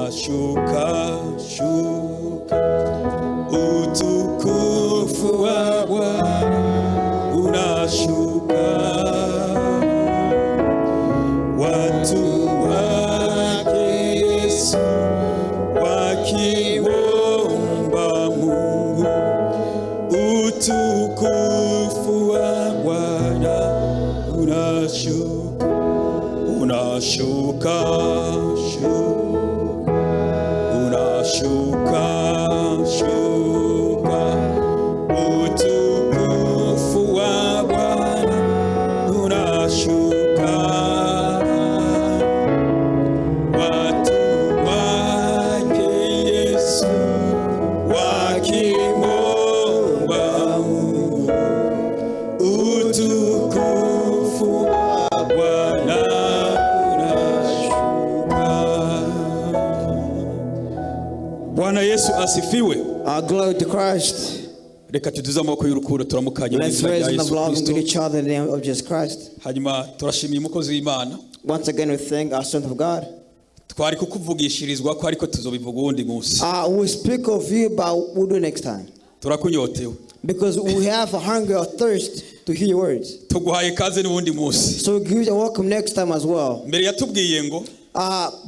unashuka shuka, utukufu wa Bwana unashuka, watu wake Yesu wakimwomba Mungu, utukufu wa Bwana unashuka, unashuka shuka, unashuka shuka, utukufu wa Bwana unashuka, watu wake Yesu wakimwomba Mungu, utukufu wa Bwana unashuka. Bwana Yesu asifiwe. Glory to Christ. Reka tuduze amaboko y'urukundo turamukanye mu Let's izina rya raise the Yesu love Kristo. with each other in the name of Jesus Christ. Hanyuma turashimiye umukozi w'Imana. Once again, we thank our strength of God. Twari kukuvugishirizwa ko ariko tuzobivuga uwundi munsi. We speak of you, but we'll do next time. Turakunyotewe. Because we have a hunger or thirst to hear your words. Tuguhaye kaze n'uwundi munsi. So we give you a welcome next time as well. Mbere yatubwiye ngo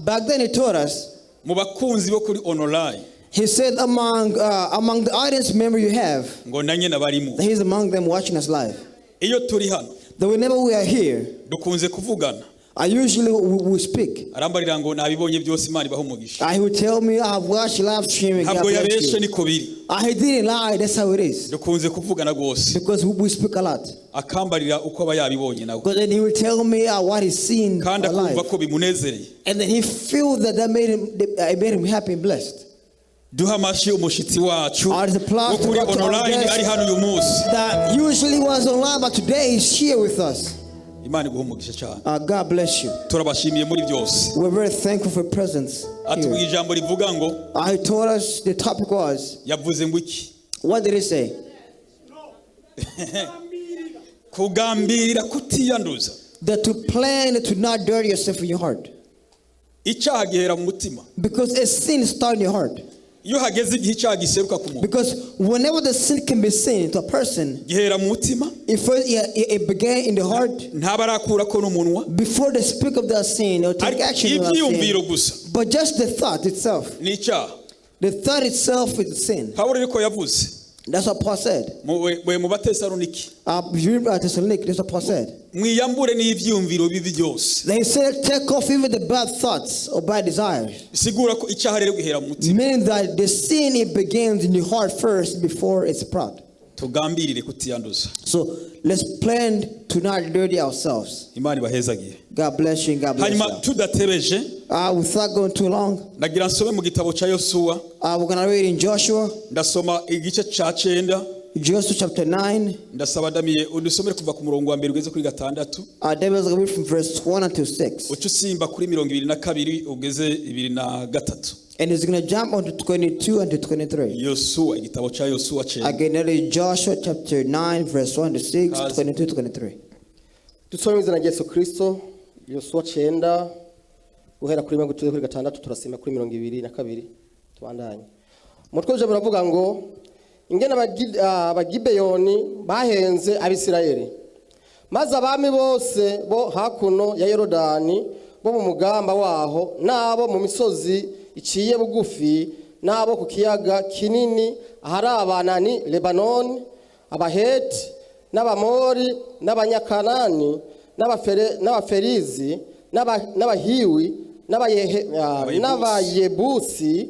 Back then he told us, mu bakunzi bo kuri online, he said among the audience member you have, ngo nanye nabarimo. that he's among them watching us live. Iyo turi hano, That whenever we are here, dukunze kuvugana. usually we speak. Arambarira ngo nabibonye byose Imana ibaho umugisha. He would tell me, I've watched live streaming. Ntabwo yabeshe niko biri. He didn't lie, that's how it is. Dukunze kuvugana gose. Because we speak a lot. Akambarira uko aba yabibonye nawe. Because then he will tell me what he's seen Kandi akumva alive. ko bimunezereye. And then he feels that made him happy and blessed. Duha amashi umushitsi wacu The applause wo kuri to our online guest ari hano uyu munsi. that usually was online, but today is here with us. Imana iguhe umugisha cyane. God bless you. Turabashimiye muri byose. We're very thankful for your presence Atubwiye here. ijambo rivuga ngo He told us the topic was, yavuze ngo iki? what did he say? Kugambirira kutiyanduza. That to plan to not dirty yourself in your heart. Icyaha gihera mu mutima. Because a sin starts in your heart. Iyo hageze igihe icyaha giseruka ku muntu. Because whenever the sin can be seen to a person, Gihera mu mutima. it began in the heart. Ntabarakura ko n'umunwa. Before they speak of that sin or take action on that Ibyiyumviro sin. gusa But just the thought itself. ni icyaha. The thought itself is sin. Pawulo ariko yavuze That's what Paul said. mu Batesaloniki. You read Thessalonians, that's what Paul said. Mwiyambure n'ivyumviro bibi byose. They said, take off even the bad thoughts or bad desires. Sigura ko icyaha rero gihera mu mutima. Meaning that the sin, it begins in the heart first before it's proud. Tugambirire kutiyanduza. So let's plan to not dirty ourselves. Imana ibahezagiye. God bless you and God bless Hanyuma you. tudatebeje, Without going too long, nagira nsome mu gitabo ca Yosuwa. we're going to read in Joshua. Ndasoma igice ca 9. Joshua chapter 9. Ndasaba Damiye udusomere kuva ku murongo wa mbere ugeze kuri 6. David is going to read from verse 1 until 6. Ucu simba kuri 22 ugeze 23. And he's going to jump onto 22 and to 23. Yosuwa, igitabo ca Yosuwa 9. Again, that is Joshua chapter 9, verse 1 to 6, 22 to 23. Dusome mu izina rya Yesu Kristo. Yosuwa 9 guhera kuri 26 turasema kuri 22 tubandanye. Umutwe w'ijambo uravuga ngo ingene abagibeyoni bahenze abisirayeli, maze abami bose bo hakuno ya Yorodani bo mu mugamba waho nabo mu misozi iciye bugufi nabo ku kiyaga kinini ahari abanani Lebanon, abaheti n'abamori n'abanyakanani n'abaferizi n'abahiwi n'abayebusi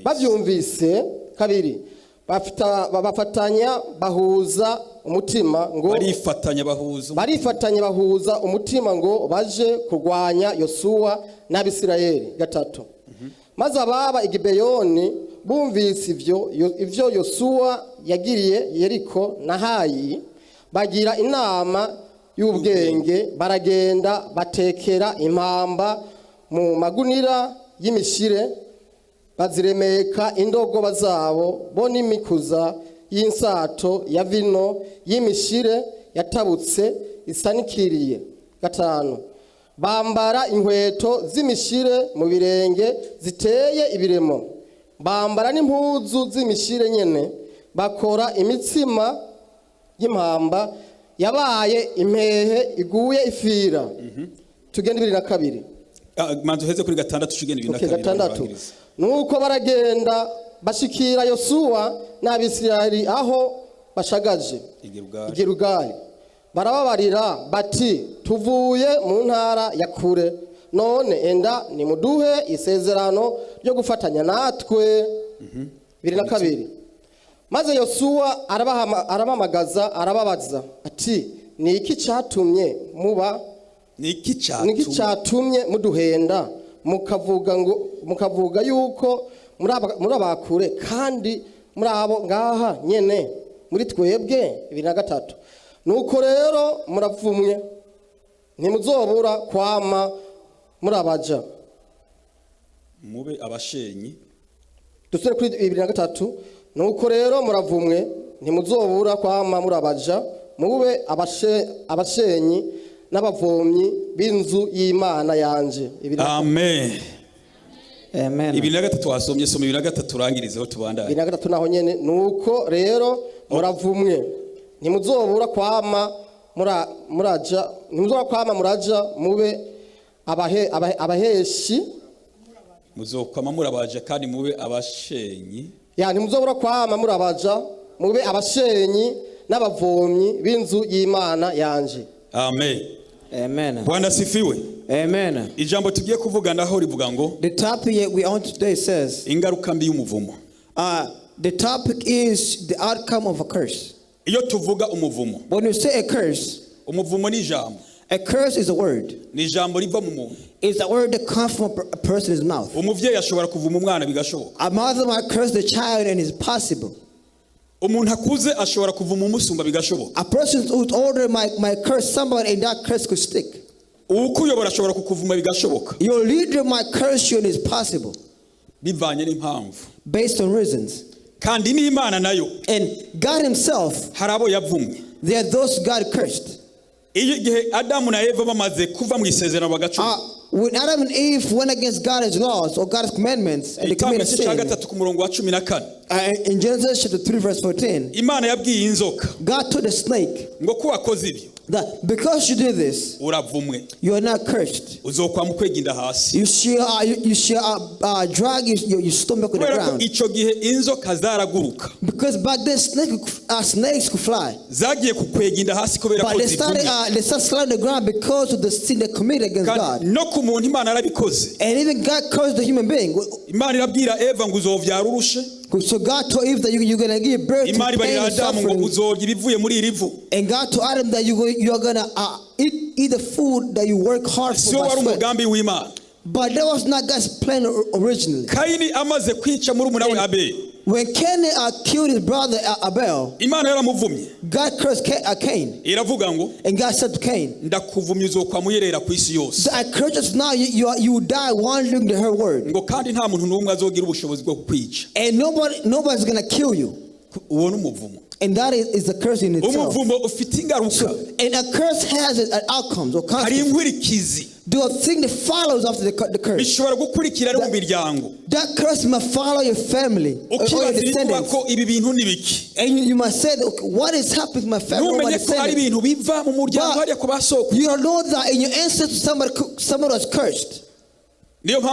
bavyumvise kabiri bafatanya bahuza umutima ngo barifatanya bahuza umutima ngo baje kurwanya Yosuwa n'Abisirayeli. Gatatu, maze ababa igibeyoni bumvise ivyo Yosuwa yagiriye Yeriko na Hayi, bagira inama y'ubwenge, baragenda batekera impamba mu magunira y'imishire, baziremeka indogoba zabo bo n'imikuza y'insato ya vino y'imishire yatabutse isanikiriye. Gatanu, bambara inkweto z'imishire mu birenge ziteye ibiremo, bambara n'impuzu z'imishire nyene, bakora imitsima y'impamba yabaye impehe iguye ifira. Tugende 22. Manzo heze kuri 6 tugende 22. Nuko baragenda bashikira Yosuwa n'Abisirayeli aho bashagaje Igirugali. Barababarira bati, tuvuye mu ntara ya kure, none enda nimuduhe isezerano ryo gufatanya natwe. 22. Maze Yosuwa arabamagaza arababaza ati, ni iki cyatumye muduhenda mukavuga yuko muri abakure kandi muri abo ngaha nyene muri twebwe. 23. Nuko rero muravumwe, ntimuzobura kwama murabaja mube abashenyi. Dusore kuri 23. Nuko rero muravumwe, ntimuzobura kwama murabaja mube abashenyi n'abavomyi b'inzu y'Imana yanje. Amen. Amen. 23 wasomye, soma 23 urangirizeho tubandanye. 23 naho nyene. Nuko rero muravumwe, ntimuzobura kwama muraja mube abaheshi, muzokwama murabaja kandi mube abashenyi. Ntimuzobura kwama murabaja mube abashenyi n'abavomyi b'inzu y'Imana yanje. Amen. Amen. Bwana sifiwe. Amen. Ijambo tugiye kuvuga ndaho rivuga ngo, the topic we on today says, ingarukambi y'umuvumo. The topic is the outcome of a curse. Iyo tuvuga umuvumo, when you say a curse, umuvumo ni ijambo. A curse is a word. Ni ijambo riva mu muntu. It's a word that comes from a person's mouth. Umuvyeyi ashobora kuvuma umwana bigashoboka. A mother might curse the child and it's possible. Umuntu akuze ashobora kuvuma umusumba bigashoboka. A person who's older might curse somebody and that curse could stick. Ukuyobora ashobora kukuvuma bigashoboka. Your leader might curse you and it's possible. Bivanye n'impamvu. Based on reasons. Kandi n'Imana nayo. And God himself, harabo yavumye. There are those God cursed. Igihe Adamu na Eva bamaze kuva mu isezerano bagacumura. When Adam and Eve went against God's laws or God's commandments and they committed sin. In Genesis chapter 3 verse 14. Imana yabwiye inzoka. God told the snake. Ngo ko wakoze ibyo. That because you did this, uravumwe. You are not cursed. Uzokwamu kweginda hasi. You shall drag your stomach on the ground. Ico gihe inzoka zaraguruka. Because back then snakes could fly. Zagiye kukweginda hasi kubera ko zivumye. They started sliding the ground because of the sin they committed against God. No ku muntu Imana yarabikoze. And even God cursed the human being. Imana irabwira Eva ngo uzovyara urushe. So God told Eve that you're going to give birth to pain and suffering. And God told Adam that you're going to eat the food that you work hard for by sweat. But that was not God's plan originally. When Cain killed his brother Abel, God cursed Cain. And God said to Cain, I curse us now, you will die wandering the whole world. And nobody's going to kill you. And that is the curse in itself. And a curse has an outcome or consequence. Do a thing that follows after the curse. That curse must follow your family or your descendants. And you must say, what is happening to my family or my descendants? But you don't know that in your ancestors somebody was cursed. And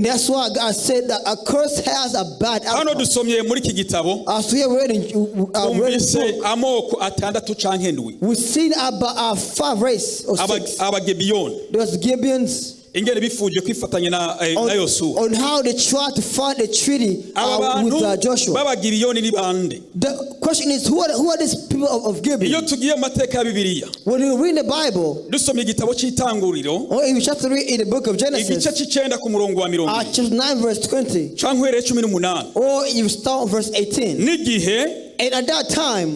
that's why God said that a curse has a bad outcome. As we have read in we've seen about 5 races or 6. There was Gibeons. On how they tried to find a treaty with Joshua. The question is, who are these people of Gibeon? When you read the Bible, or if you just read in the book of Genesis, chapter 9 verse 20, or you start verse 18, and at that time,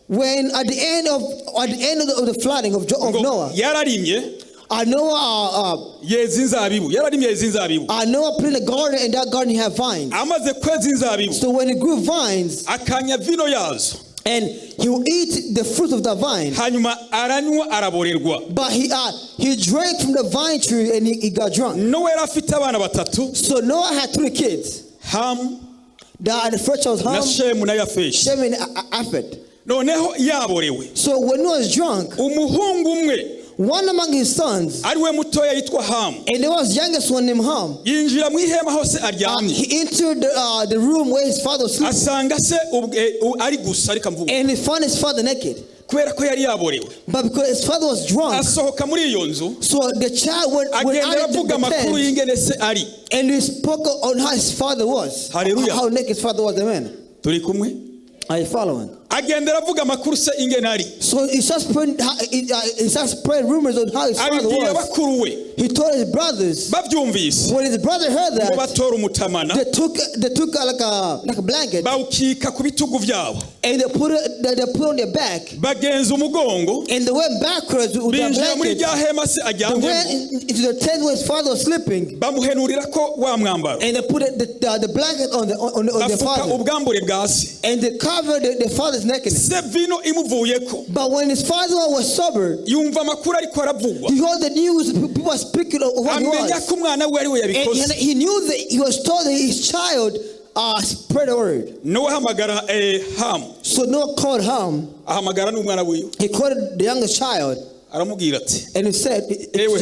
when at the end of the flooding of Noah, Noah planted a garden, and that garden had vines. So when it grew vines, And he will eat the fruit of the vine. hanyuma aranywa araborerwa. But he drank from the vine tree and he got drunk. Nowa yari afite abana batatu. So Noah had 3 kids. Hamu, The first was na Ham, Shemu na Yafeshi. Shem, and Aphet. Noneho yaborewe. So when Noah was drunk, Umuhungu umwe one among his sons, ariwe mutoya yitwa Hamu, and there was youngest one named Ham, yinjira mu ihema hose aryamye. he entered the room where his father was sleeping, Asanga se ari gusa ariko mvuga. and he found his father naked. Kubera ko yari yaborewe. But because his father was drunk, Asohoka muri iyo nzu. so the child went Agenda out of avuga the amakuru tent, y'ingene se ari. and he spoke on how his father was. Hallelujah. How naked his father was. Amen. Turi kumwe? Are you following? Agenda aravuga amakuru se ingene ari. So he starts spreading rumors on how his father Abibwira was. bakuru we. He told his brothers. Bavyumvise. When his brother heard Ngo that, batora umutamana. they took like a blanket, Bawukika ku bitugu vyabo. and they put on their back, Bagenza umugongo. and they went backwards with their Binjira muri blanket. rya hema se They went aryamyemo. into the tent where his father was sleeping, Bamuhenurira ko wa mwambaro. and they put the blanket on their Bafuka father, ubwambure bwa se. and they covered the father's nakedness. Se vino imuvuyeko. But when his father was sober, Yumva amakuru ariko aravugwa. he heard the news. People were speaking of what he Amenya was, ko umwana we ari we and yabikoze. he knew that he was told that his child spread the word. Nowe ahamagara Hamu. So Noah called Ham. Ahamagara n'umwana wiwe. He called the youngest child, Aramubwira ati, and he said,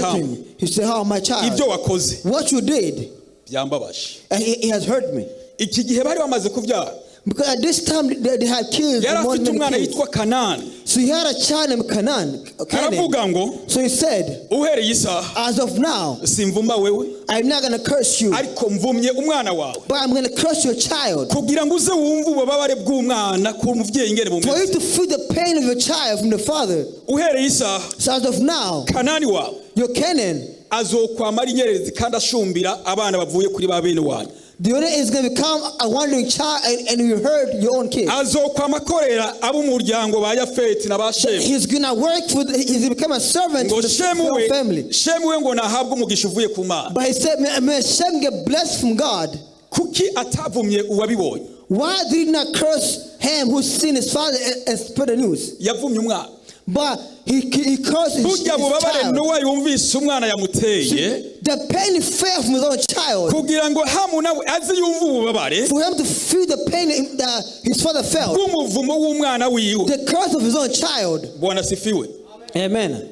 Ham. he said, "How my child? ibyo wakoze What you did, byambabaje. and he has hurt me." Iki gihe bari bamaze kubyara. Because at this time they had kids. Yari more afite than umwana kids. yitwa Kanani. So he had a child named Canaan. Aravuga ngo, So he said, uhereye isaha as of now, simvuma wewe, I'm not going to curse you, ariko mvumye umwana wawe. but I'm going to curse your child. Kugira ngo uze wumve ububabare bw'umwana ku muvyeyi ingene For you bumeze. to feel the pain of your child from the father. Uhereye isaha So as of now, Kanani wawe your Canaan, azokwama ari inyerezi kandi ashumbira abana bavuye kuri ba bene wanyu. the owner is going to become a wandering child, and you hurt your own kids. Azokwama akorera abo mu muryango ba Yafeti na ba Shemu. He's going to work for he's going to become a servant Ngo for the Shemu family. we ngo nahabwe umugisha uvuye ku Mana. But he said, may Shem get blessed from God. Kuki atavumye uwabibonye? Why did he not curse Ham who seen his father and spread the news? Yavumye umwana. But he cursed his Burya bubabare child. Nowa yumvise umwana yamuteye. The pain he felt from his own child. Kugira ngo Hamu nawe aze yumve ububabare For him to feel the pain that his father felt. bw'umuvumo w'umwana wiwe. The curse of his own child. Bwana sifiwe. Amen.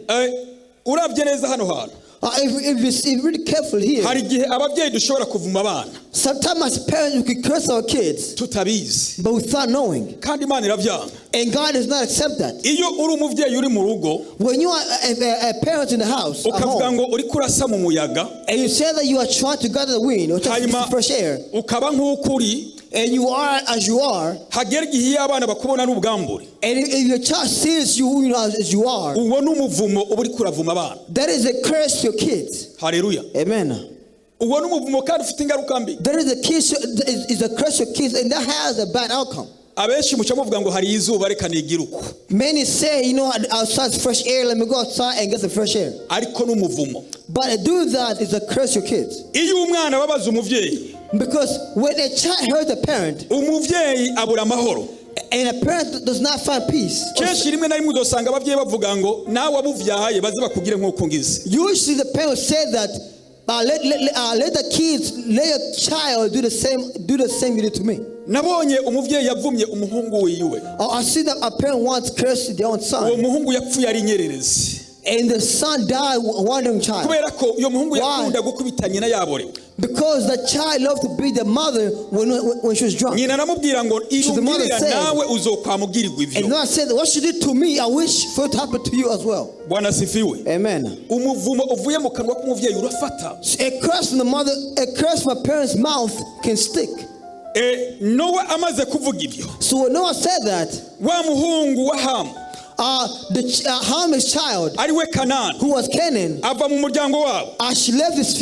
Urabye neza hano hantu. If you're really careful here, Hari igihe ababyeyi dushobora kuvuma abana sometimes as parents we can curse our kids, tutabizi. but without knowing. Kandi Imana iravyanga. And God does not accept that. Iyo uri umuvyeyi uri mu rugo When you are a parent in the house, at ukavuga home, ngo uri kurasa mu muyaga, and you say that you are trying to gather the wind or trying to hanyuma get fresh air, ukaba nk'ukuri, and you are as you are, hagera igihe iyo abana bakubona n'ubwambure, and if your child sees you, as you are, uwo n'umuvumo uba uri kuravuma abana. that is a curse to your kids. Haleluya. Amen. Uwo n'umuvumo kandi ufite ingarukambi. That is a curse to your kids, and that has a bad outcome. Abenshi muca muvuga ngo hari izuba reka nigira uko. Many say, outside fresh air, let me go outside and get some fresh air. Ariko n'umuvumo. But to do that is a curse to your kids. Iyo umwana babaza umuvyeyi, Because when a child hurts a parent, umuvyeyi abura amahoro. and a parent does not find peace, Kenshi rimwe na rimwe udosanga abavyeyi bavuga ngo nawe abuvyaye baze bakugire nk'uko ngize. usually the parent say that let the kids, let your child do the same you did to me. Nabonye umuvyeyi yavumye umuhungu wiwe. I see that a parent wants to curse their own Uwo son, muhungu yapfuye ari inyererezi. and the son died a wandering child. Kubera ko uyo muhungu Why? yakunda gukubita nyina yaborewe. Because the child loved to beat the mother when she was drunk. Nyina namubwira ngo the mother irungirira said- nawe uzokwamugirirwa And ivyo. God said, what she did to me, I wish for it to happen to you as well. Bwana sifiwe. Amen. Umuvumo uvuye mu kanwa k'umuvyeyi urafata. A curse from the mother, a curse from a parent's mouth can stick. Nowa amaze kuvuga ivyo, So when Noah said that, wa muhungu wa Hamu Ham's child, ari we Kanani, who was Canaan, ava mu muryango wabo, she left his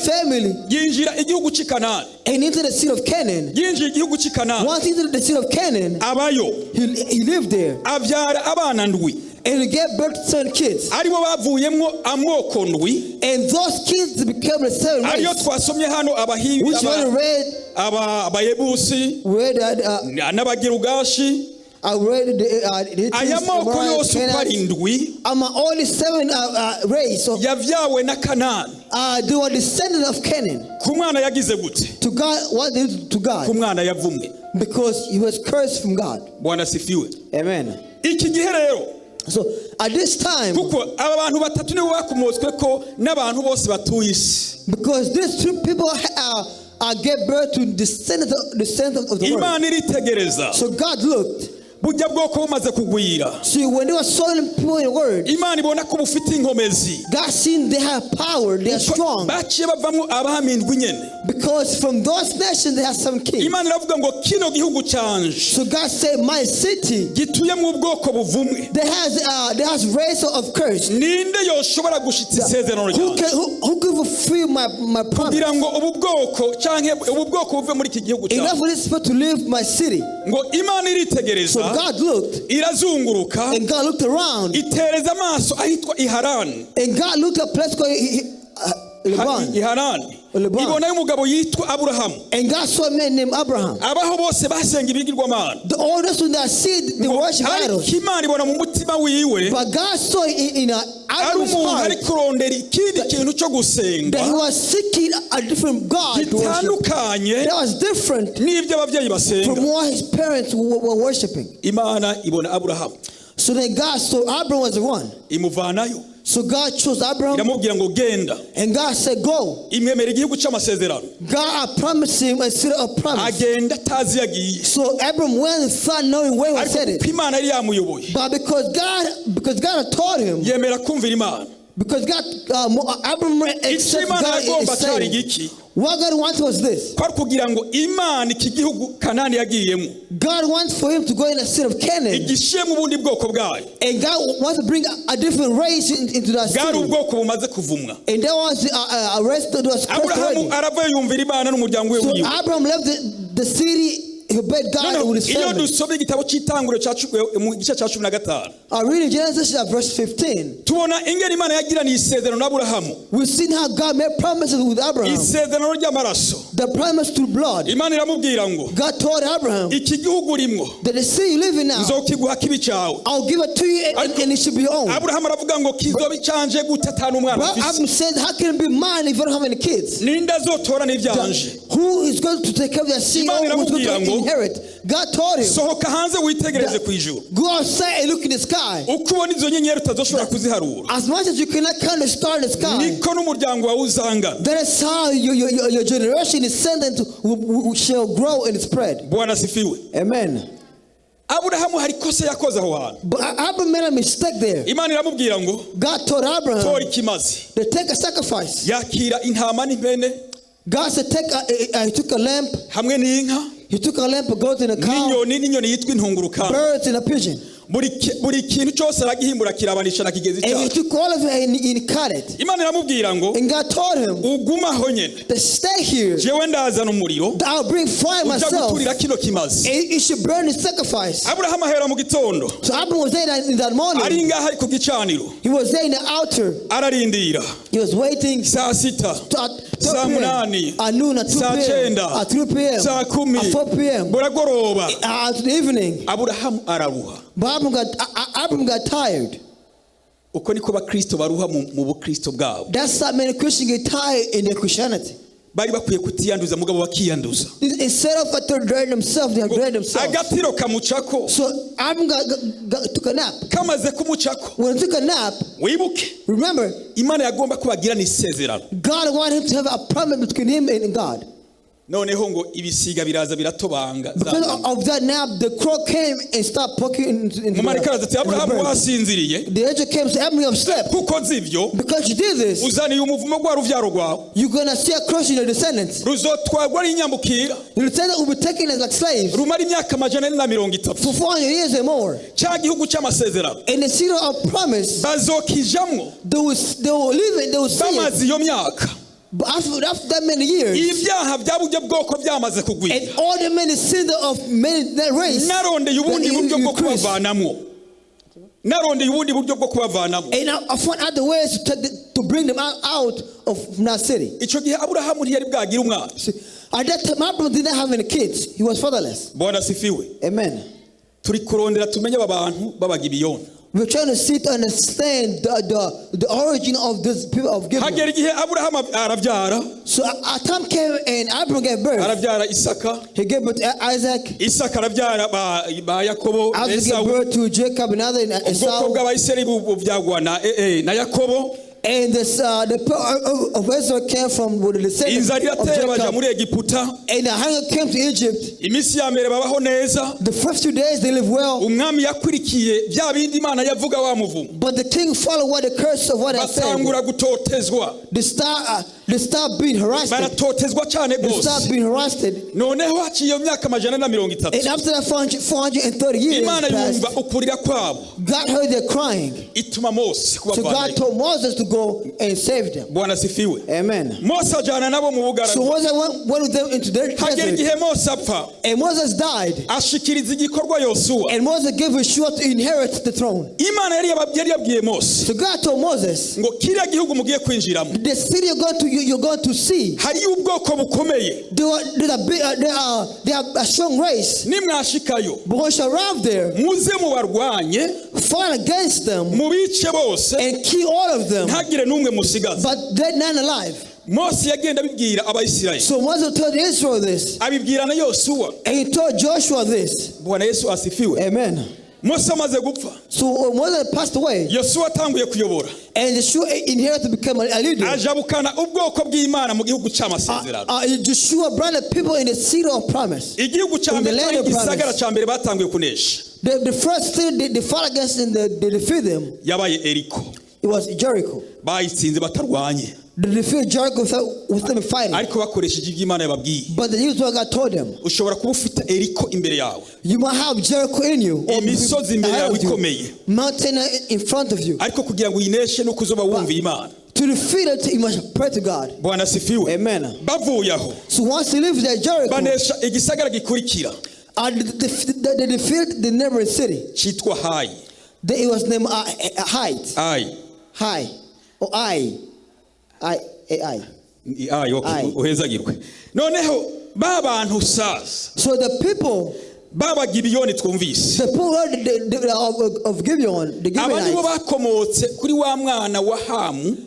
family yinjira igihugu cy'i Kanani. and into the seed of Canaan. Yinjiye igihugu cy'i Kanani, Once into the seed of Canaan, abayo, he lived there, abyara abana ndwi, and he gave birth to 7 kids. aribo bavuyemwo amoko ndwi, And those kids became the 7 ariyo race, twasomye hano Abahivi, which we read Abayebusi that n'Abagirugashi I read aya moko yose uko arindwi only 7 race of yavyawe na Kanani. They were descendants of Canaan. Ku mwana yagize gute? To God, what they did to God? Ku mwana yavumwe. Because he was cursed from God. Bwana sifiwe. Amen. Iki gihe rero, so at this time, kuko aba bantu batatu nibo bakomotswe ko n'abantu bose batuye isi. Because these 2 people gave birth to descendants of the world. Imana iritegereza. So God looked. Bujya bwoko bumaze kugwira. See, when they were sowing people in the word, Imana ibona ko bufite inkomezi. God seen they have power, they are strong. Baciye bavamo abamindwi nyene. Because from those nations they have some kings. Imana iravuga ngo kino gihugu canje. So God said, my city gituye mu bwoko buvumwe. There has race of curse. Ninde yoshobora gushitsa isezerano ryawe? Who can fulfill my promise? Kugira ngo ubu bwoko canke ubu bwoko buve muri iki gihugu cyawe. Enough for this people to leave my city. Ngo Imana iritegereza. God looked, irazunguruka, and God looked around, itereza amaso ahitwa Iharani, and God looked at a place called Iharani. Ibona umugabo yitwa Aburahamu, and God saw a man named Abraham. Abaho bose basenga ibigirwamana. The oldest one that see the worship idols. Imana ibona mu mutima wiwe, but God saw in a ari kurondera ikindi kintu cyo gusenga. That he was seeking a different God gitandukanye that was different n'ibyo abavyeyi basenga, from what his parents were worshiping. Imana ibona Aburahamu. So then God saw Abraham was the one. Imuvanayo. So God chose Abraham. Iramubwira ngo genda. And God said go. Imwemera igihugu cy'amasezerano. God promised him a city of promise. Agenda tazi yagiye. So Abraham went without knowing where he was headed. Imana yari yamuyoboye. But because God had taught him. Yemera kumvira Imana. Because God, Abraham accepted God is saying. What God wanted was this. Kwari kugira ngo Imana iki gihugu Kanani yagiyemo. God wants for him to go in the city of Canaan. Igishiye mu bundi bwoko bwayo. And God wants to bring a different race into that city. Gari ubwoko bumaze kuvumwa. And there was a race that was cursed already. Abrahamu aravaye yumvira Imana n'umuryango we wiwe. So Abraham left the city. He obeyed God with his family. Iyo dusomye igitabo cy'itanguro mu gice cya 15. I read in Genesis verse 15. Tubona ingene Imana yagiraniye isezerano na Aburahamu. We've seen how God made promises with Abraham. Isezerano ry'amaraso. The promise to blood. Imana iramubwira ngo God told Abraham, iki gihugu urimo, that the city you live in now, nzokiguha kibi cyawe. I'll give it to you and it should be your own. Abraham aravuga ngo kizoba icanje gute atanu umwana afise. Abraham said, how can it be mine if you don't have any kids? Ninde azotora n'ivyanje? Who is going to take care of their seed? Who's going to inherit? God told him, sohoka hanze witegereze ku ijuru. Go outside and look in the sky. Uko ubona izo nyenyeri utazoshobora kuziharura. As much as you cannot count the star in the sky, niko n'umuryango wawe uzangana. That is how your generation is sent into shall grow and spread. Bwana sifiwe. Amen. Aburahamu hari kosa yakoze aho hantu. But Abraham made a mistake there. Imana iramubwira ngo God told Abraham, tora ikimazi. To take a sacrifice. Yakira intama n'impene. God said he took a lamp. Hamwe n'inka. He took a lamp, a goat, and a cow. N'inyoni yitwa Ingarukambi. Birds and a pigeon. Buri kintu cyose aragihimbura kirabanisha na kigezi cyawe. And he took all of it and he cut it. Imana iramubwira ngo, and God told him, uguma aho nyene. To stay here. Jewe ndazana umuriro. I'll bring fire myself. Ujaguturira kino kimazi. And it should burn the sacrifice. Abraham ahera mu gitondo. So Abraham was there in that morning. Ari ngaha ari ku gicaniro. He was there in the altar. Ararindira. He was waiting. Saa sita. Saa munani. At noon, at 2 p.m. Saa cyenda. At 3 p.m. Saa kumi. At 4 p.m. Buragoroba. At the evening. Abraham araruha. But Abraham got tired. Uko niko bakristo baruha mu bukristo bwabo. That's how many Christians get tired in their Christianity. Bari bakwiye kutiyanduza mugabo bakiyanduza. Instead of to drain themselves, they drain themselves. Agatiro kamucako. So Abraham took a nap. Kamaze kumucako. When he took a nap, wibuke. Remember, Imana yagomba kubagirana isezerano. God wanted him to have a promise between him and God. Noneho ngo ibisiga biraza biratobanga. Because of that nap, the crow came and started poking into the bird. The angel came and said, Abraham, you have slept. Because you did this, you're going to see a curse in your descendants. Your descendants will be taken as like slaves for 400 years and more. In the city of promise, they will live it, they will see it. But after that many years, and all the many sins of many that race, and I found other ways to bring them out of that city. See, at that time, Abraham didn't have any kids. He was fatherless. Amen. turi kurondera tumenye abantu babagibiyoni. We're trying to see to understand the origin of this people of Gibeon. Hagera igihe Abraham arabyara. So a time came and Abraham gave birth. Arabyara Isaka. He gave birth to Isaac. Isaka arabyara ba Yakobo. Isaac gave birth to Jacob and other Esau. Ubwoko bw'Abayisraeli bubyagwa na Yakobo. And the of Israel came from the descendants of Jacob. And the hunger came to Egypt. The first 2 days they lived well. But the king followed what the curse of what I said. They start being harassed. They start being harassed. And after that 430 years passed, God heard their crying. So God told Moses to go and save them. Amen. So Moses went with them into the desert. And Moses died. And Moses gave Yeshua to inherit the throne. So God told Moses, the city you're going to see, they are a strong race. But once you arrive there, fight against them and kill all of them, but they're none alive. So Moses told Israel this, and he told Joshua this. Amen. So Moses passed away, and Joshua inherited to become a leader. Joshua brought the people in the city of promise, in the land of promise. The first thing they fought against and they defeated them, it was Jericho. They defeated Jericho without them fighting. But the news what God told them, you might have Jericho in you, or mountain in front of you. To defeat it, you must pray to God. Amen. So once you leave that Jericho, they defeated the neighboring city. It was named Height. High. Or I. So the people of Gibeon, the Gibeonites,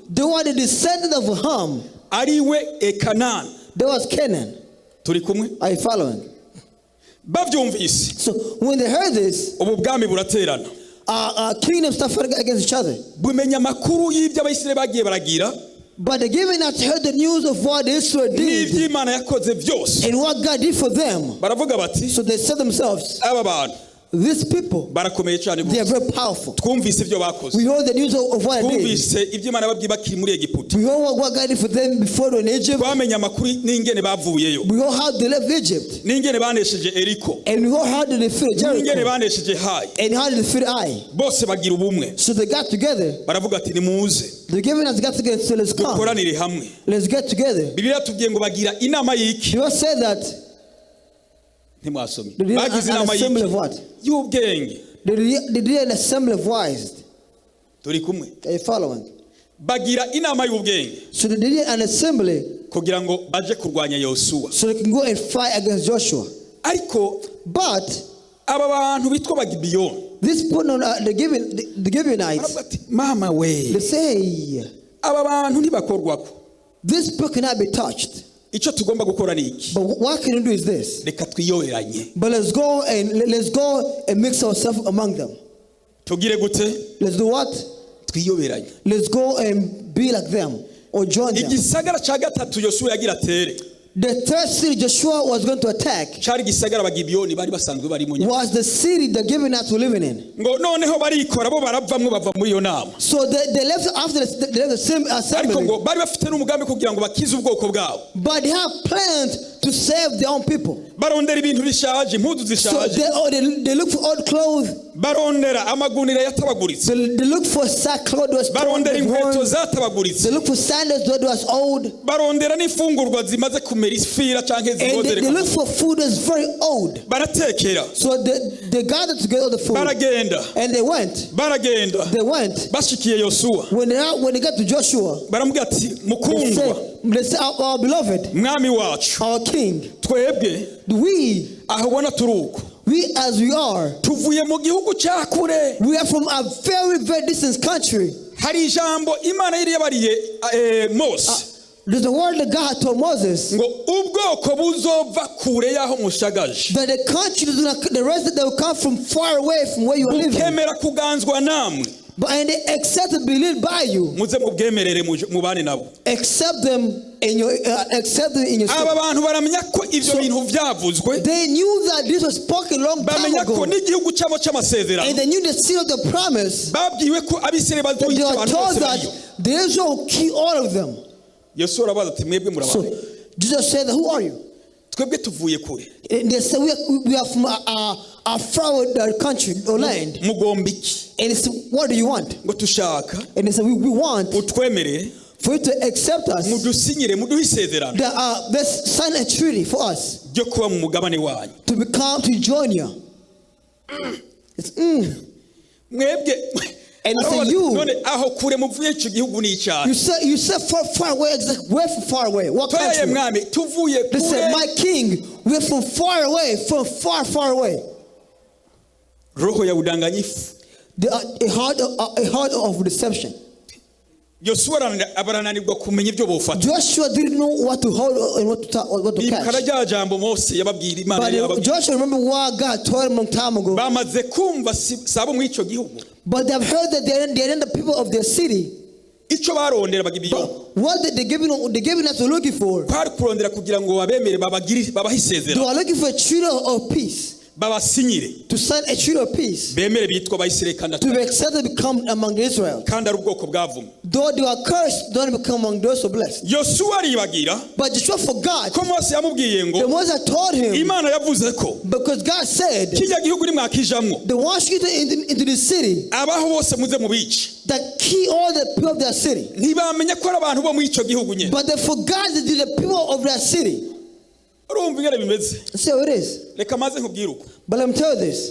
they were the descendants of Ham. There was Canaan. Are you following? So when they heard this, kingdoms started against each other. But the Gibeonites heard the news of what Israel did and what God did for them. So they said themselves, these people, they are very powerful. We heard the news of what they did. We heard what God did for them before they were in Egypt. We heard how they left Egypt. And we heard how they defeated Jericho. And how they defeated Ai. So they got together. The Gibeonites got together, so let's come. Let's get together. The Bible said that they did an assembly of what? They did an assembly of wise. Are you following? So they did an assembly so they can go and fight against Joshua. But this put on the Gibeonites, they say, this people cannot be touched. But what can we do is this. But let's go and mix ourselves among them. Let's do what? Let's go and be like them or join them. The third city Joshua was going to attack was the city the Gibeonites were living in. So they left after they left the assembly. But they have plans to save their own people. So they look for old clothes. They look for sackcloth that was torn. They look for sandals that was old. And they look for food that's very old. So they gathered together the food. And they went. When they got to Joshua, they said, our beloved, our king, we We as we are, tuvuye mu gihugu cya kure. We are from a very, very distant country. Hari ijambo Imana yari yabariye Mose. There's the word that God told Moses. Ngo ubwoko buzova kure yaho mushagaje. That the country, the rest that will come from far away from where you are living. Bukemera kuganzwa namwe. And they accept to be led by you. Muze mubwemerere mubane nabo. Accept them in your aba bantu baramenya ko ivyo bintu vyavuzwe. They knew that this was spoken long time bamenya ago. Ko n'igihugu cyabo cy'amasezerano. And they knew the seal of the promise. Babwiwe ko abisirayeli bazoyica abantu bose bariyo. The Israel will kill all of them. Yesu arabaza ati mwebwe murabana. Jesus said, who are you? Twebwe tuvuye kure. They said we are from a far country or land. Mugombiki. And they said, what do you want? Ngo tushaka. And they said, we want utwemerere for you to accept us. Mudusinyire muduhe isezerano. Let's sign a treaty for us. Ryo kuba mu mugabane wanyu. To join you. Mwebwe. And they say you said far away, where from far away? What country? They said, my king, we're from far away, from far away. A heart of deception. Joshua didn't know what to hold and what to catch. But Joshua remember what God told him a long time ago. But they've heard that they're the people of their city. But what they're giving us are looking for. They are looking for a treaty of peace. To sign a treaty of peace. To be accepted to become among Israel. Though they are cursed, don't become among those who are blessed. But Joshua forgot. The Moses told him. Because God said, they want you into the city. That key all the people of that city. But they forgot that they're the people of that city. See how it is. But let me tell you this.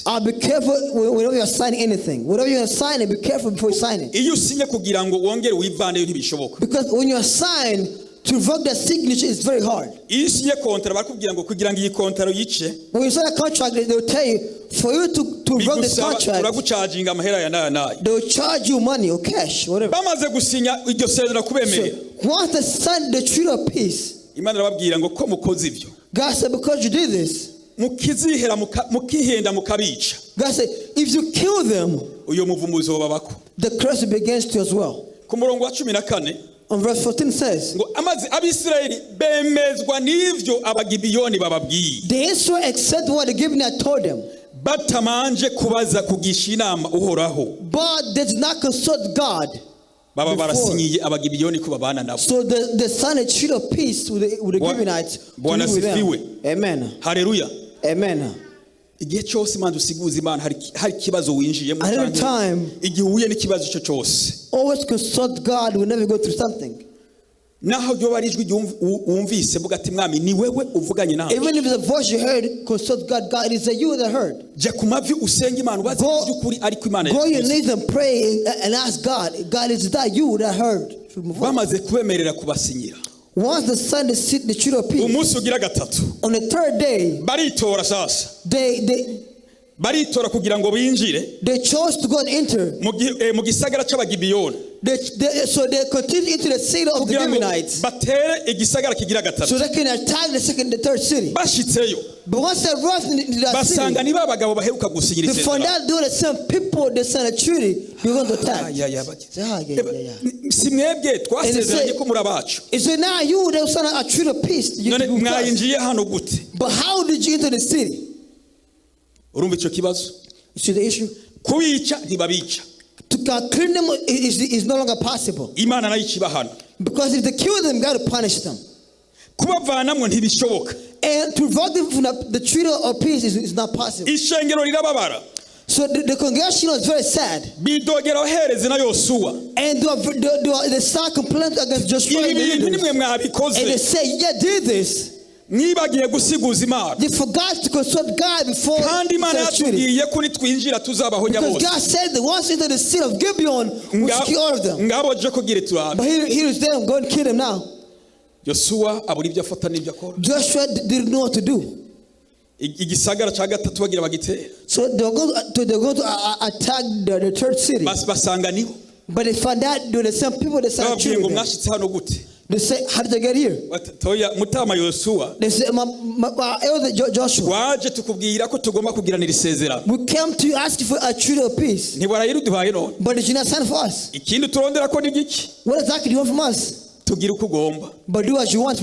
I'll be careful whenever you're signing anything. Whatever you're signing, be careful before you sign it. Because when you're signed, to revoke that signature is very hard. When you sign a contract, they will tell you, for you to revoke this contract, they will charge you money or cash, whatever. So, once they sign the treaty of peace, God said, because you did this, God said, if you kill them, the curse will be against you as well. On verse 14 says, the Israel accept what the Gibeonites told them. But they did not consult God. So they signed a treaty of peace with the Gibeonites to live with them. Amen. Hallelujah. Amen. Igihe cyose Imana usiguza Imana hari kibazo winjiyemo igihe uhuye n'ikibazo cyo cyose. Always consult God whenever you go through something. Naho ryo barijwe wumvise vuga ati mwami ni wewe uvuganye nawe. Even if the voice you heard, consult God. God, is it you that heard? Je kumavi usenge Imana ubaze byukuri ariko Imana. Go your knees and pray and ask God. God, is that you that heard? Bamaze kwemerera kubasinyira. Once the sun is sit the treaty of peace. Umunsi ugira gatatu. On the third day, baritora sasa. Baritora kugira ngo binjire. They chose to go and enter. Mu gisagara c'abagibiyoni. So they continue into the city of the Gibeonites. Batere igisagara kigira gatatu. So they can attack the third city. Bashitseyo. But once they arrived in that city, basanga niba abagabo baheruka gusinyira isezerano. They found out they were the same people they signed a treaty. We're going to attack. Simwebwe twasezeranye ko muri abacu. Is it now you that signed a treaty of peace? Mwayinjiye hano gute? But how did you enter the city? Urumva ico kibazo? You see the issue? Kubica ntibabica. To clean them is no longer possible. Imana nayo ikibahana. Because if they kill them, God will punish them. Kubavanamwe ntibishoboka. And to revoke them from the treaty of peace is not possible. Ishengero rirababara. So the congregation was very sad. Bidogera ohereze na Yosuwa. And they start complaining against Joshua. And they say, yeah, did this. They forgot to consult God before. Because God said that once into the city of Gibeon, we should kill all of them. But here is them, go and kill them now. Yosuwa abura ibyo afata n'ibyo akora. Joshua didn't know what to do. Igisagara cya gatatu bagira bagitera. So they go to attack the third city. Basanga nibo. But they found out there were some people that started shooting them. They say, how did they get here? Mutama Yosuwa. They say, elder Joshua. Waje tukubwira ko tugomba kugiranira isezerano. We came to ask you for a treaty of peace. Ntibarayiruduhaye none. But did you not send for us? Ikindi turondera ko nigiki. What exactly do you want from us? Tugira uko ugomba. But do as you want.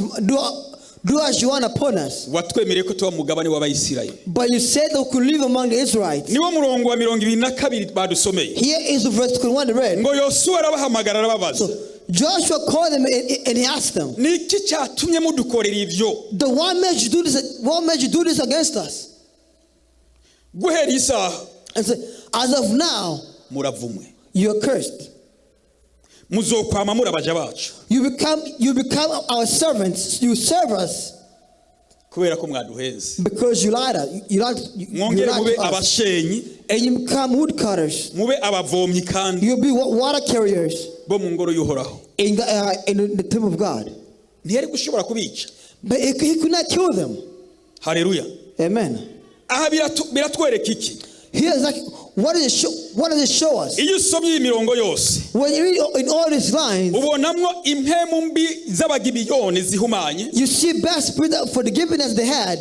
Do as you want upon us. Watwemereye ko tuba mugabane w'Abayisirayeli. But you said that we could live among the Israelites. Niwo murongo wa 22 badusomeye. Here is the verse 21 read. Ngo Yosuwa arabahamagara arababaza. So Joshua called them and he asked them. Niki cyatumye mudukorera ivyo? The one made you do this. What made you do this against us? Guhera isaha. And said, as of now, muravumwe. You are cursed. Muzokwama murabaja bacu. You become our servants. You serve us. Kubera ko mwaduhenze. Because you lied us. You lied mube abashenyi. And you become woodcutters. Mube abavomyi kandi. You'll be water carriers. Bo mu ngoro y'Uhoraho. In the temple of God. Ntiyari gushobora kubica. But he could not kill them. Hallelujah. Amen. Aha biratwereka iki? Here's like, what does it show us? Iyo usomye imirongo yose. When you read in all these lines, ubonamwo impemu mbi z'abagibiyoni zihumanye. You see bad spirit for the giveness they had.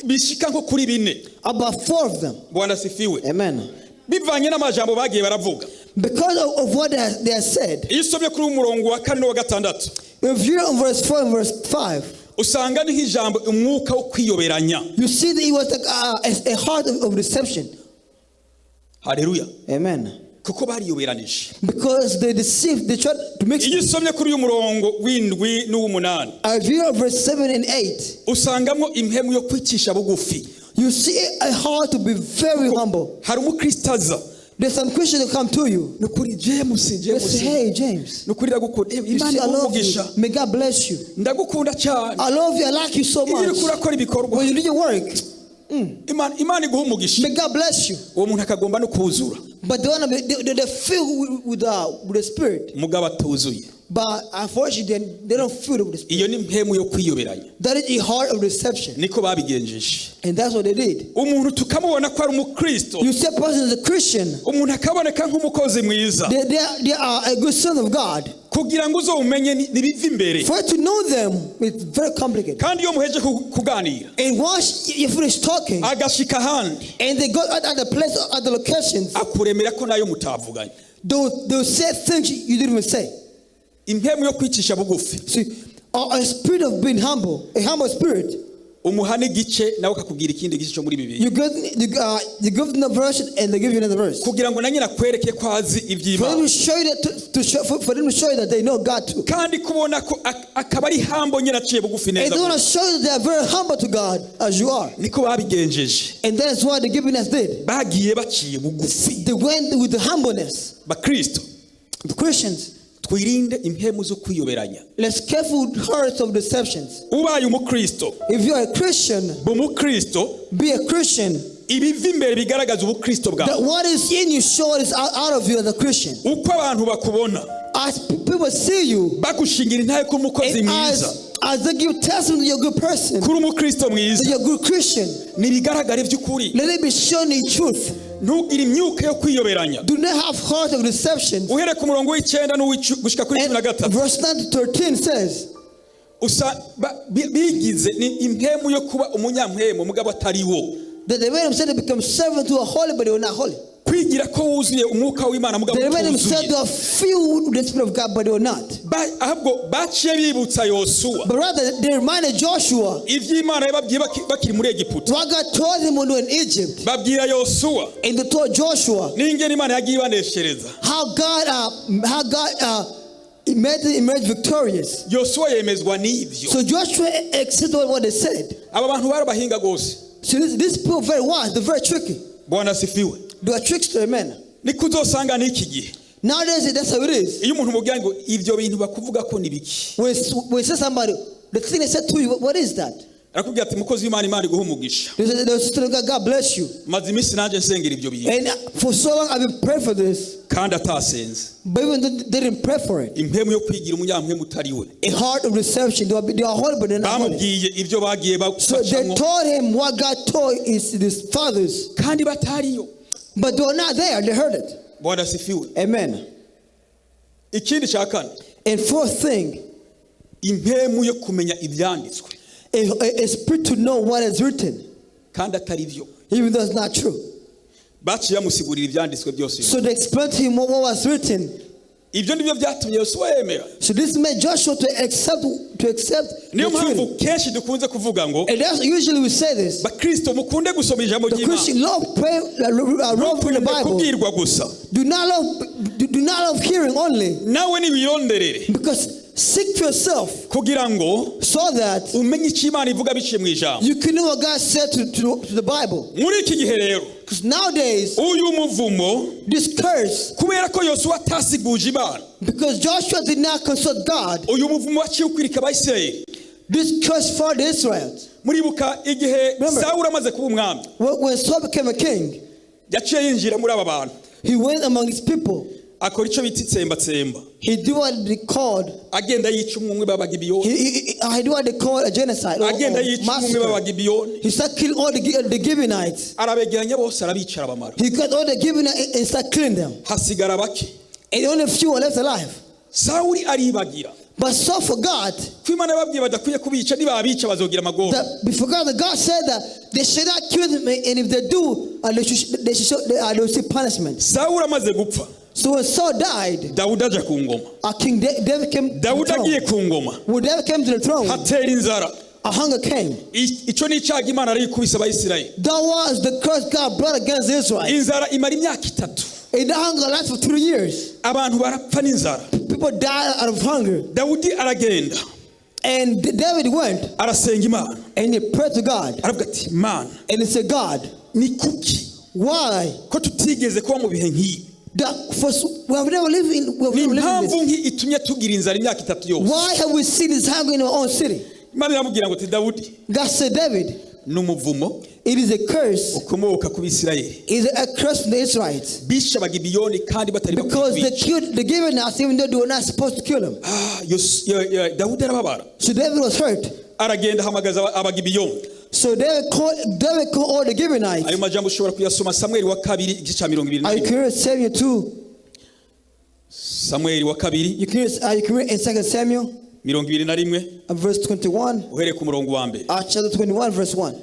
Bishika nko kuri 4. About 4 of them. Bwana sifiwe. Amen. Bivanye n'amajambo bagiye baravuga. Because of what they have said. Iyo usomye kuri umurongo wa 4 wa 6. If you read on verse 4 and verse 5. Usanga ni ijambo umwuka wo kwiyoberanya. You see that it was like a heart of deception. Hallelujah. Amen. Kuko bariyoberanije. Because they deceived, they tried to mix. Iyo usomye kuri uyu murongo w'indwi n'uw'umunani. I read verse 7 and 8. Usangamwo impemu yo kwicisha bugufi. You see a heart to be very humble. Hari umukristaza. There's some Christians that come to you. Nukuri James. They say, hey James. Nukuri ndagukunda. Imana I love you. May God bless you. Ndagukunda cyane. I love you. I like you so much. When you do your work. Imana iguha umugisha. May God bless you. Uwo muntu akagomba no kuzura. But they fill with the spirit. Mugabo atuzuye. But unfortunately they don't fill with the spirit. Iyo ni impemu yo kwiyoberanya. That is a heart of deception. Niko babigenjeje. And that's what they did. Umuntu tukamubona ko ari umukristo. You see a person is a Christian. Umuntu akaboneka nk'umukozi mwiza. They are a good son of God. Kugira ngo uzomenye nibiva imbere. For to know them it's very complicated. Kandi iyo muheje kuganira. And once you finish talking. Agashika handi. And they go at the place at the locations. Akuremera ko nayo mutavuganye. They'll say things you didn't even say. Impemu yo kwicisha bugufi. See, a spirit of being humble, a humble spirit. Umuhane gice nawe akakubwira ikindi gice cyo muri Bibiliya. You give them the verse and they give you another verse. Kugira ngo nanyina kwereke ko azi iby'Imana. For them to show you that they know God too. Kandi kubona ko akaba ari humble nyina aciye bugufi neza. And they want to show you that they are very humble to God as you are. Niko babigenjeje. And that's what the giveness did. Bagiye baciye bugufi. They went with the humbleness. Bakristo. The Christians. Twirinde impemu zo kwiyoberanya. Let's careful with hearts of deceptions. Ubaye umukristo. If you are a Christian, be a Christian. Ibiva imbere bigaragaza ubukristo bwawe. That what is in you show is out of you as a Christian. Uko abantu bakubona. As people see you, bagushingira intaye ko umukozi mwiza. As they give testimony that you're a good person, kuri umukristo mwiza, that you're a good Christian, nibigaragare by'ukuri. Let it be shown in truth. Ntugire imyuka yo kwiyoberanya. Do not have heart of deception. Uhere ku murongo w'9 n'ugushika kuri 13. Verse 9 to 13 says, bigize ni impemu yo kuba umunyampemu mugabo atari wo. That they made themselves to become servants who are holy, but they were not holy. Kwigira ko wuzuye umwuka w'Imana mugabo they made themselves to feel the spirit of God, but they were not. Ahubwo baciye bibutsa Yosuwa. But rather they reminded Joshua ivy'Imana yababwiye bakiri muri Egiputa. What God told him when they were in Egypt. Babwira Yosuwa. And they told Joshua n'ingene Imana yagiye ibaneshereza. How God emerged victorious. Yosuwa yemezwa n'ivyo. So Joshua accepted what they said. Aba bantu barabahinga gose. So these people are very wise, they're very tricky. Bwana sifiwe. They are trickster, amen. Nikuzosanga n'iki gihe. Nowadays that's how it is. Iyo umuntu mubwira ngo ivyo bintu bakuvuga ko nibiki. When you say somebody, the thing they said to you, what is that? arakubwira ati mukozi w'Imana Imana iguhe umugisha. God bless you. Maze iminsi nanjye nsengera ibyo bintu. And for so long I've been praying for this. Kandi atasenze. But even they didn't pray for it. Impemu yo kwigira umunyampemu utariwe. A heart of reception. They are holy, but they're not holy. Bamubwiye ibyo bagiye bacamo. So they told him what God told his fathers. Kandi batariyo. But they were not there. They heard it. Bwana sifiwe. Amen. Ikindi cya kane. And fourth thing, impemu yo kumenya ibyanditswe. A spirit to know what is written. Kandi atari byo. Even though it's not true. Baciye amusigurira ibyanditswe byose. So they explained to him what was written. Ibyo ndibyo byatumye Yosuwa yemera. So this made Joshua to accept niyo mpamvu kenshi dukunze kuvuga ngo, and that's usually we say this, bakristo mukunde gusoma ijambo the Christian love pray, love the Bible. kubwirwa gusa. Do not love hearing only. Nawe niwironderere. Because seek for yourself, kugira ngo so that umenye icyo Imana ivuga biciye mu ijambo. You can know what God said to the Bible. Muri iki gihe rero, because nowadays uyu muvumo, this curse, kubera ko Yosuwa atasiguje Imana, because Joshua did not consult God, uyu muvumo waciye ukwirika Abisirayeli. This curse for the Israelites. Muribuka igihe Sawuli amaze kuba umwami, when Saul became a king, yaciye yinjira muri aba bantu. He went among his people. Akora icyo bita itsembatsemba. He did what they called. Agenda yica umwe b'Abagibiyoni. He did what they called a genocide. Agenda yica umwe b'Abagibiyoni. He started killing all the Gibeonites. Arabegeranya bose arabicara bamara. He got all the Gibeonites and started killing them. Hasigara bake. And only a few were left alive. Sawuli aribagira. But Saul forgot. Kwimana babwiye badakwiye kubica nibabica bazogira amagoro. Before God said that they should not kill them, and if they do, they should see punishment. Sawuli amaze gupfa. So when Saul died, Dawudi aja ku ngoma. King David came to the throne. Dawudi agiye ku ngoma. When David came to the throne, hatera inzara. A hunger came. Ico ni icyaha Imana ari kubisa Abisirayeli. That was the curse God brought against Israel. Inzara imara imyaka 3. And the hunger lasted for 3 years. Abantu barapfa n'inzara. People died out of hunger. Dawudi aragenda. And David went. Arasenga Imana. And he prayed to God. Aravuga ati, Imana. And he said, God, ni kuki? Why? Ko tutigeze kuba mu bihe nk'ibi. We have never lived in this. Why have we seen this hunger in our own city? God said, David, it is a curse. It is a curse from the Israelites. Because they killed the Gibeonites even though they were not supposed to kill them. So David was hurt. So David called all the Gibeonites. Ayo majambo ushobora kuyasoma Samuel wa 2 igice cya 22. You can read Samuel 2. Samuel wa 2. You can read in 2 Samuel 21. Verse 21. Uhere ku murongo wa mbere. Chapter 21 verse 1.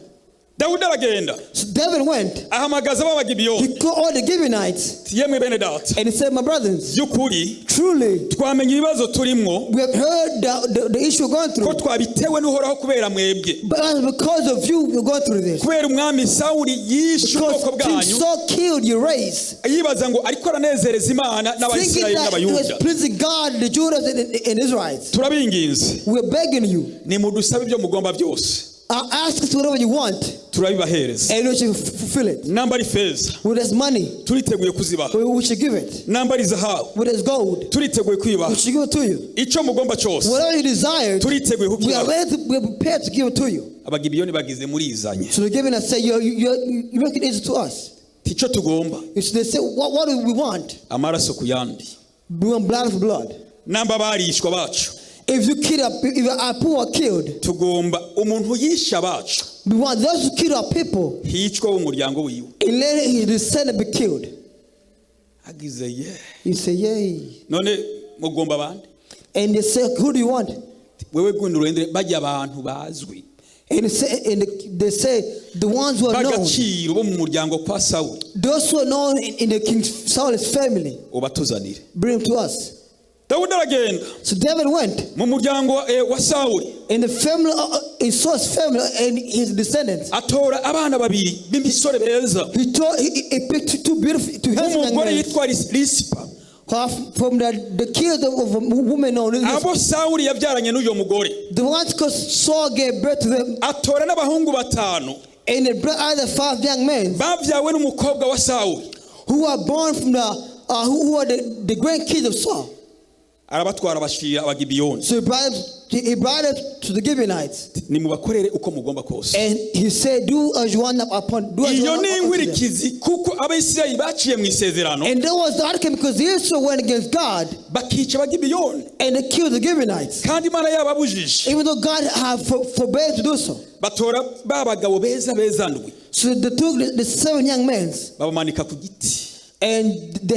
Dawudi aragenda. So David went. Ahamagaza b'Abagibiyoni. He called all the Gibeonites. Yemwe bene data. And he said, my brothers, byukuri truly twamenye ibibazo turimwo. We have heard the issue we're going through. Ko twabitewe n'uhoraho kubera mwebwe. But because of you, we're going through this. Kubera umwami Sawuli yishe ubwoko bwanyu. King Saul killed your race. Yibaza ngo ariko aranezereza Imana n'Abisirayeli n'Abayuda. He was pleasing God, the Judah and Israelites. Turabinginze. We're begging you. Ni mudusabe ibyo mugomba byose. Ask us whatever you want. Turabibahereza. And we should fulfill it. Namba ari feza. With his money. Turiteguye kuzibaha. We should give it. Namba ari zahabu. With his gold. Turiteguye kwibaha. We should give it to you. Ico mugomba cyose. Whatever you desire. Turiteguye kukibaha. We are prepared to give it to you. Abagibiyoni bagize muri izanye. So the Gibeonites say you make it easy to us. Tico tugomba. So they say what do we want? Amaraso ku yandi. We want blood for blood. Namba barishwa bacu. If our people are killed, tugomba umuntu yisha bacu. We want those who kill our people. Hicwa umuryango wiwe. And let his descendant be killed. Agize ye. He say yay. None mugomba bande. And they say, who do you want? Wewe gundurende bajya abantu bazwi. And they say the ones who are known. Bagaciro bo mu muryango kwa Saul. Those who are known in the King Saul's family. Ubatuzanire. Bring them to us. Dawudi aragenda. So David went. Mu muryango wa Saul. In the family, in Saul's family and his descendants. Atora abana babiri b'imisore beza. He picked two beautiful handsome men. Umugore yitwa Risipa. From the kids of a woman known as abo Sawuli yabyaranye n'uyo mugore. The ones because Saul gave birth to them. Atora n'abahungu batanu. And they brought other 5 young men. Bavyawe n'umukobwa wa Sawuli. Who are born from who are the grandkids of Saul. arabatwara bashira abagibiyoni. So he brought it to the Gibeonites. Nimubakorere uko mugomba kose. And he said, do as you want upon do as you want upon them. Kuko Abayisirayeli baciye mu isezerano. And that was the outcome because Israel went against God. Bakica abagibiyoni. And they killed the Gibeonites. Kandi Imana yababujije. Even though God had forbade to do so. Batora babagabo beza ndwi. So they took the 7 young men. Babamanika ku giti. And they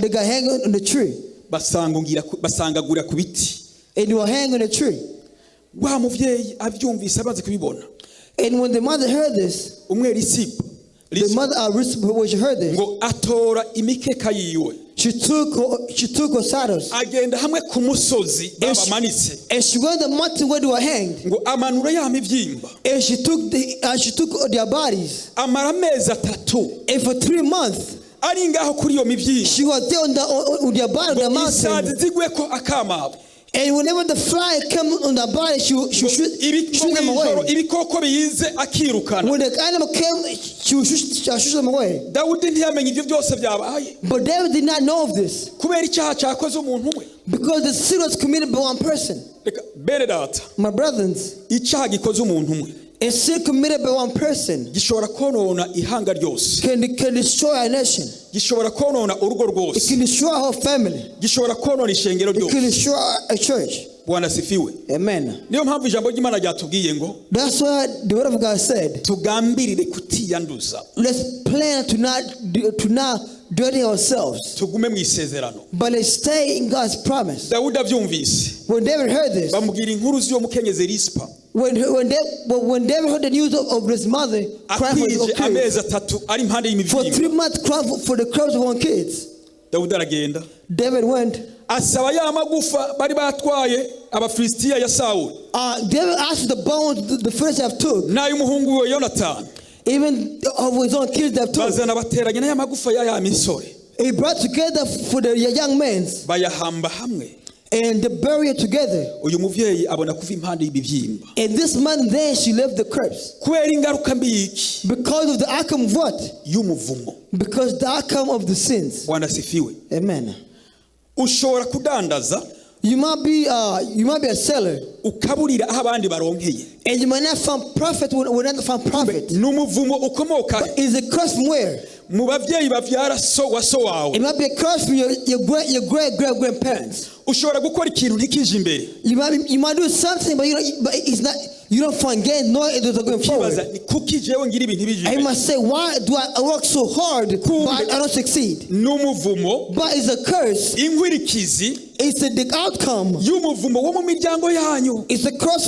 got hanging on the tree. Basangagura ku biti. And they were hanging on the tree. Wa muvyeyi avyumvise abaze kubibona. And when the mother heard this, the mother when she heard this, ngo atora imikeka yiwe. She took her saddles. Agenda hamwe ku musozi babamanitse. And she went the mountain where they were hanged. Ngo amanura ya mivyimba. And she took their bodies. Amara amezi 3. And for 3 months. Ari ngaho kuri yo mivyimba. She was there on their body on the mountain. Isazi zigweko akama. And whenever the fly came on the body, she shoot them away. Ibikoko biyize akirukana. When the animal came, she would shoot them away. Dawudi ntiyamenye ivyo byose byabaye. But David did not know of this. Kubera icyaha cyakoze umuntu umwe. Because the sin was committed by one person. My brothers, icyaha gikoze umuntu umwe. A sin committed by one person gishobora konona ihanga ryose. Can destroy a nation. Gishobora konona urugo rwose. It can destroy a whole family. Gishobora konona ishengero ryose. It can destroy a church. Bwana sifiwe. Amen. Niyo mpamvu ijambo ry'Imana ryatubwiye ngo, that's why the word of God said, tugambirire kutiyanduza. Let's plan to not dirty ourselves. Tugume mu isezerano. But let's stay in God's promise. Dawudi avyumvise. When David heard this, bamubwira inkuru z'uwo mukenyezi Rispa. When David heard the news of his mother crying for his kids, for 3 months crying for the crops of her kids, David went. Asaba ya magufa bari batwaye Abafilisitiya ya Saul. David asked the bones the first have took. Na y'umuhungu we Jonathan. Even of his own kids that took. Bazana bateranya na ya magufa ya misore. He brought together for the young men. Bayahamba hamwe. And they bury it together. Uyu muvyeyi abona kuva impande y'ibivyimba. And this man then she left the corpse. Kubera ingarukambi iki? Because of the outcome of what? Y'umuvumo. Because the outcome of the sins. Bwana sifiwe. Amen. Ushobora kudandaza. You might be a seller. Ukaburira aho abandi baronkeye. And you might not find profit when not find profit. N'umuvumo ukomoka. But is a curse from where? Mu bavyeyi bavyara so wawe. It might be a curse from your great grandparents. Ushobora gukora ikintu ntikije imbere. You might do something, but it's not. You don't find gain, nor it doesn't go forward. I must say, why do I work so hard, but I don't succeed? N'umuvumo. But it's a curse. Inkwirikizi. It's the outcome. Y'umuvumo wo mu miryango yanyu. It's a curse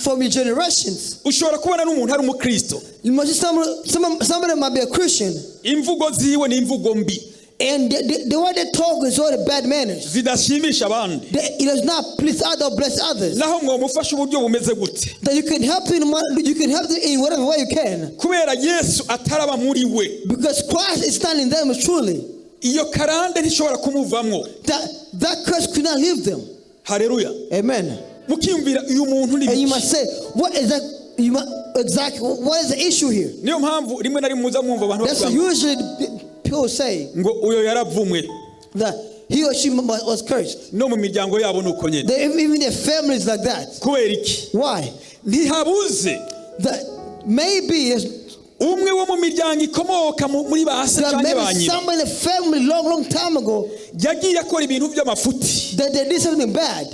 from your generations. Ushobora kubona n'umuntu ari umukristo. You must see somebody might be a Christian. Imvugo ziwe ni imvugo mbi. And the way they talk is all the bad manners. Zidashimisha abandi. It does not please others or bless others. Naho mwomufasha uburyo bumeze gute. That you can help them in whatever way you can. Kubera Yesu ataraba muri we. Because Christ is standing there truly. Iyo karande ntishobora kumuvamwo. That curse could not leave them. Hallelujah. Amen. Mukiyumvira uyu muntu ni. And you must say, what is that? Exactly. What is the issue here? Niyo mpamvu rimwe na rimwe muza mwumva abantu. That's usually people say. Ngo uyo yaravumwe. That he or she was cursed. No mu miryango yabo nuko nyene. Even their families like that. Kubera iki? Why? Ntihabuze. That maybe umwe wo mu miryango ikomoka muri basa cyane banyina. Somebody in the family long time ago yagiye akora ibintu by'amafuti. That they did something bad.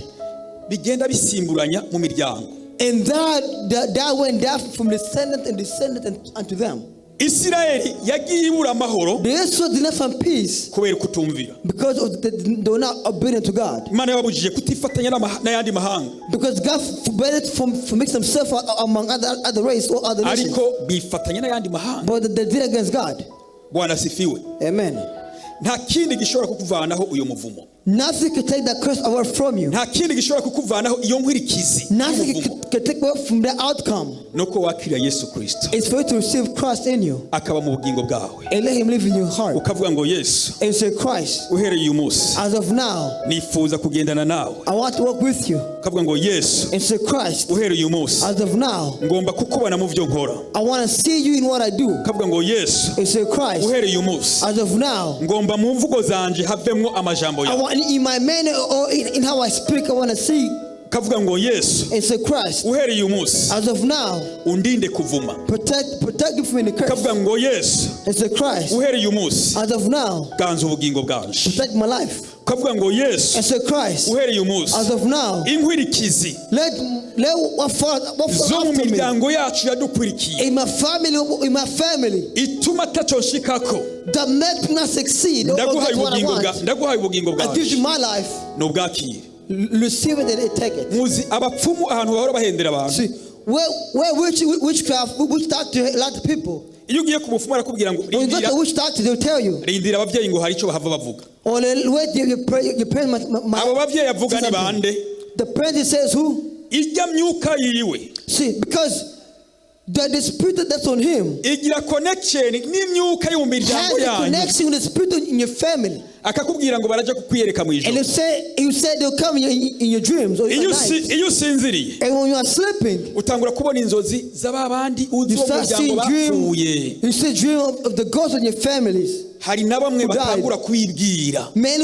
Bigenda bisimburanya mu miryango. And that went down from descendant unto them. Isirayeli yagiye ibura amahoro. The Israel did not find peace. Kubera kutumvira. Because they were not obedient to God. Imana yababujije kutifatanya n'ayandi mahanga. Because God forbade it from mix themselves among other race or other nations. Ariko bifatanya n'ayandi mahanga. But they did against God. Bwana sifiwe. Amen. Nta kindi gishobora kukuvanaho uyo muvumo. Nothing can take that curse away from you. Nta kindi gishobora kukuvanaho iyo nkwirikizi. Nothing can take away from the outcome. Nuko wakira Yesu Kristo. It's for you to receive Christ in you. Akaba mu bugingo bwawe. And let him live in your heart. Ukavuga ngo Yesu. And say Christ. Uhereye uyu munsi. As of now. Nifuza kugendana nawe. I want to walk with you. Ukavuga ngo Yesu. And say Christ. Uhereye uyu munsi. As of now. Ngomba kukubona mu byo nkora. I want to see you in what I do. Ukavuga ngo Yesu. And say Christ. Uhereye uyu munsi. As of now. Ngomba mu mvugo zanje havemwo amajambo yawe. in my manner or in how I speak, I want to see. Kavuga ngo Yesu. And say Christ. Uhereye umunsi. As of now. Undinde kuvuma. Protect me from the curse. Kavuga ngo Yesu. And say Christ. Uhereye umunsi. As of now. Ganza ubugingo bwanje. Protect my life. Kavuga ngo Yesu. And say Christ. Uhereye umunsi. As of now. Inkwirikizi. Let what zo mu miryango yacu yadukwirikiye. In my family. Ituma taconshikako. That make me not succeed. Ndaguhaye ubugingo bwanje. I give you my life. Nobwakire. Receive it and take it. Muzi abapfumu ahantu bahora bahendera abantu. See, where witchcraft, which doctor, a lot of people. Iyo ugiye ku mupfumu arakubwira ngo when you go to which doctor, they'll tell you. Rindira abavyeyi ngo hari ico bahava bavuga. Or wait, your parents. Abo bavyeyi avuga ni bande? The parent says who? Ijya myuka yiwe. See, because the spirit that's on him. Igira connection n'imyuka yo mu miryango yanyu. Connection with the spirit in your family. Akakubwira ngo baraje kukwiyereka mu ijoro. And you say they'll come in your dreams or in your night. Iyo usinziriye. And when you are sleeping, utangura kubona inzozi z'ababandi uzi wo muryango bapfuye. You see dream of the ghosts in your families. Hari na bamwe batangura kwibwira. Men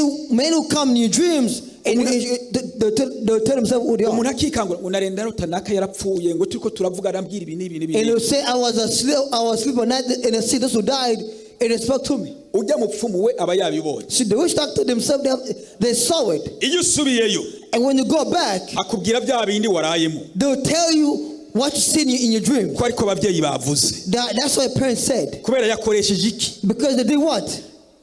who come in your dreams and they'll tell themselves who they are. Umuntu akikangura unarenda rutanaka yarapfuye ngo turiko turavuga arambwira ibi n'ibi n'ibi. And they'll say I was asleep at night and I see those who died and they spoke to me. Ujya mupfumu we aba yabibonye. See, the witch doctor themselves, they saw it. Iyo usubiyeyo. And when you go back, akubwira bya bindi warayemo. They'll tell you what you see in your dream. Ko ariko abavyeyi bavuze. That's what parents said. Kubera yakoresheje iki? Because they did what?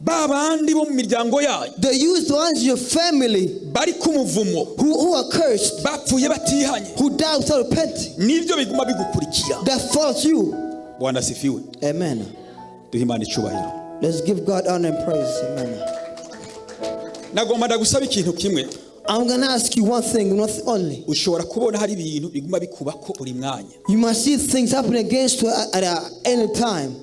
Babandi bo mu miryango yayo. They used the ones in your family. Bari ku muvumo. Who are cursed. Bapfuye batihanye. Who died without repenting. Nivyo biguma bigukurikira. That follows you. Bwana sifiwe. Amen. Duhimana icubahiro. Let's give God honor and praise. Amen. Nagomba ndagusaba ikintu kimwe. I'm going to ask you one thing, not only. Ushobora kubona hari ibintu biguma bikubako buri mwanya. You must see things happening against you at any time.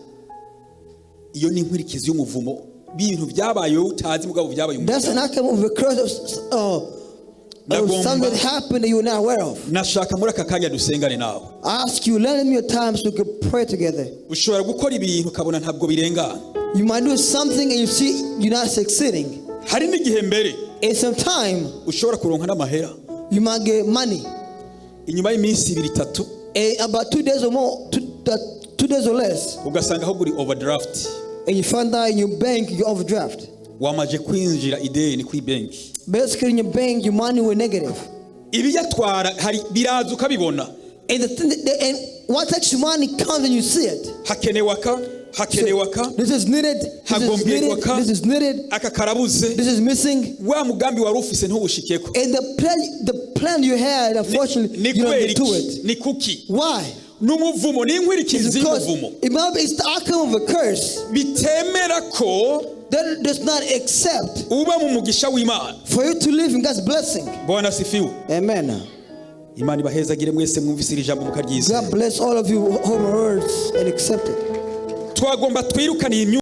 Iyo ni inkwirikizi y'umuvumo. Ibintu byabayeho utazi mugabo byabaye. That's an outcome of a curse of something that happened that you were not aware of. Nashaka muri aka kanya dusengane nawe. I ask you, let me your time so we can pray together. Ushobora gukora ibintu ukabona ntabwo birengana. You might do something and you see you're not succeeding. Hari n'igihe mbere. In some time, ushobora kuronka n'amahera. You might get money. Inyuma y'iminsi 2-3. About 2 days or more, 2 days or less. Ugasanga aho guri overdraft. And you find out in your bank you overdraft. Wamaje kwinjira ideni kuri bank. Basically in your bank your money were negative. Ibiyatwara hari biraza ukabibona. And and what extra money comes and you see it. Hakenewaka. This is needed. This is needed. Aka karabuze. This is missing. Wa mugambi wari ufise ntubushikeko. And the plan you had, unfortunately, you don't get to it. Ni kuki. Why? N'umuvumo ni inkwirikizi y'umuvumo. It's the outcome of a curse. Bitemera ko that does not accept uba mu mugisha w'Imana. For you to live in God's blessing. Bwana sifiwe. Amen. Imana ibahezagire mwese mwumvise iri jambo mukaryiza. God bless all of you who heard words and accept it. Twagomba twirukana